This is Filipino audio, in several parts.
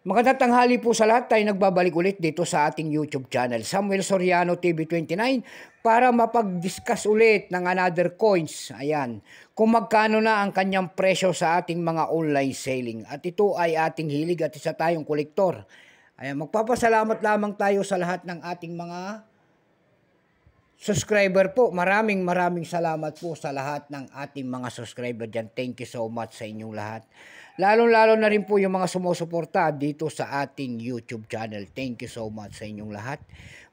Magandang tanghali po sa lahat. Tayo nagbabalik ulit dito sa ating YouTube channel, Samuel Soriano TV29, para mapag-discuss ulit ng another coins. Ayan, kung magkano na ang kanyang presyo sa ating mga online selling. At ito ay ating hilig at isa tayong kolektor. Ayan, magpapasalamat lamang tayo sa lahat ng ating mga subscriber po. Maraming salamat po sa lahat ng ating mga subscriber dyan. Thank you so much sa inyong lahat. Lalo na rin po yung mga sumusuporta dito sa ating YouTube channel. Thank you so much sa inyong lahat.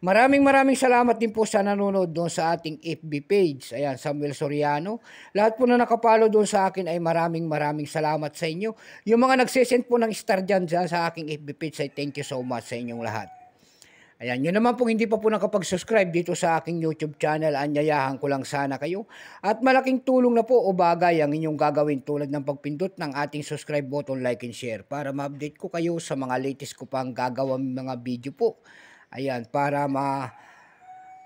Maraming salamat din po sa nanonood doon sa ating FB page. Ayan, Samuel Soriano. Lahat po na nakapalo doon sa akin ay maraming salamat sa inyo. Yung mga nagsesend po ng star dyan sa aking FB page ay thank you so much sa inyong lahat. Ayan, yun naman po hindi pa po nakapag-subscribe dito sa aking YouTube channel, anyayahan ko lang sana kayo. At malaking tulong na po o bagay ang inyong gagawin tulad ng pagpindot ng ating subscribe button, like and share para ma-update ko kayo sa mga latest ko pang gagawang mga video po. Ayan, para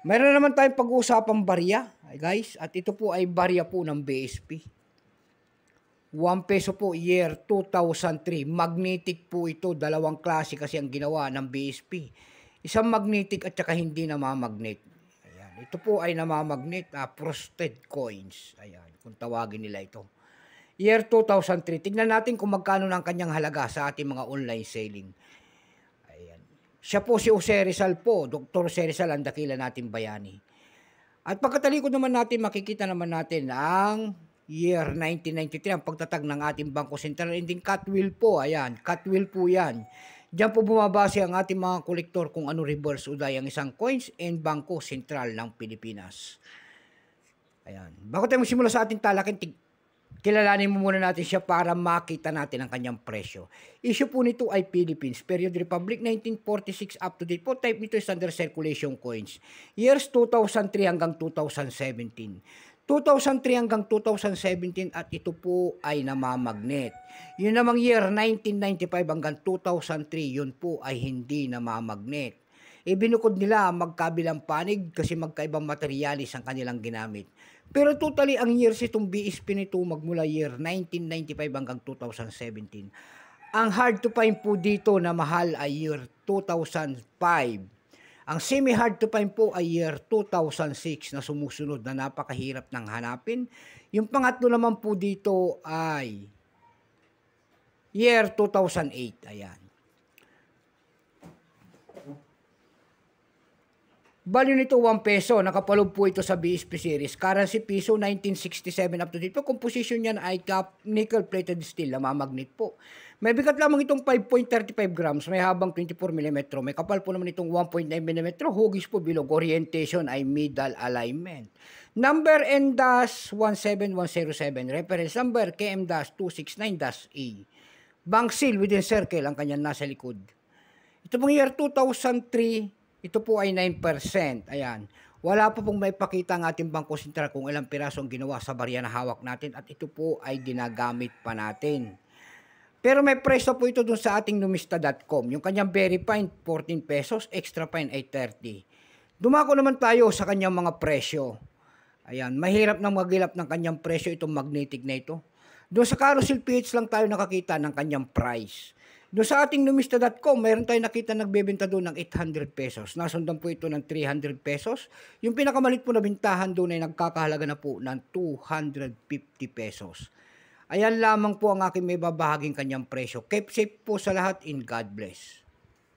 mayroon naman tayong pag-uusapang barya, guys. At ito po ay barya po ng BSP. 1 peso po, year 2003. Magnetic po ito, dalawang klase kasi ang ginawa ng BSP. Isang magnetic at saka hindi namamagnet. Ayan. Ito po ay namamagnet, frosted coins. Ayan, kung tawagin nila ito. Year 2003. Tignan natin kung magkano ng kanyang halaga sa ating mga online selling. Ayan. Siya po si Jose Rizal po. Dr. Jose Rizal, ang dakila natin bayani. At pagkatalikod naman natin, makikita naman natin ang year 1993, ang pagtatag ng ating Bangko Sentral. Ending cut wheel po. Ayan, cut wheel po yan. Diyan po bumabase ang ating mga kolektor kung ano reverse uday ang isang coins and Bangko Sentral ng Pilipinas. Ayan. Bago tayo magsimula sa ating talakin, kilalanin mo muna natin siya para makita natin ang kanyang presyo. Issue po nito ay Philippines, Period Republic 1946 up to date po. Type nito is under circulation coins. Years 2003 hanggang 2017. 2003 hanggang 2017 at ito po ay namamagnet. Yun namang year 1995 hanggang 2003, yun po ay hindi namamagnet. Ibinukod nila magkabilang panig kasi magkaibang materialis ang kanilang ginamit. Pero totally ang years itong BSP nito magmula year 1995 hanggang 2017. Ang hard to find po dito na mahal ay year 2005. Ang semi-hard to find po ay year 2006 na sumusunod na napakahirap ng hanapin. Yung pangatlo naman po dito ay year 2008. Ayan. Value nito 1 peso. Nakapalog po ito sa BSP series. Currency piso 1967 up to date po. Composition niyan ay nickel plated steel. Namamagnet po. May bigat lamang itong 5.35 grams. May habang 24 mm. May kapal po naman itong 1.9 mm. Hugis po bilog. Orientation ay middle alignment. Number N-17107. Reference number KM-269-A. Bank seal within circle ang kanyang nasa likod. Ito pong year 2003. Ito po ay 9%. Ayan. Wala po pong maipakita ang ating Bangko Sentral kung ilang piraso ang ginawa sa barya na hawak natin at ito po ay ginagamit pa natin. Pero may presyo po ito dun sa ating numista.com. Yung kanyang very fine, 14 pesos. Extra fine ay 30. Dumako naman tayo sa kanyang mga presyo. Ayan. Mahirap nang magilap ng kanyang presyo itong magnetic na ito. Doon sa Carousel PH lang tayo nakakita ng kanyang price. Doon sa ating numista.com, mayroon tayong nakita nagbebenta doon ng 800 pesos. Nasundan po ito ng 300 pesos. Yung pinakamalit po na bintahan doon ay nagkakahalaga na po ng 250 pesos. Ayan lamang po ang aking may babahaging kanyang presyo. Keep safe po sa lahat in God bless.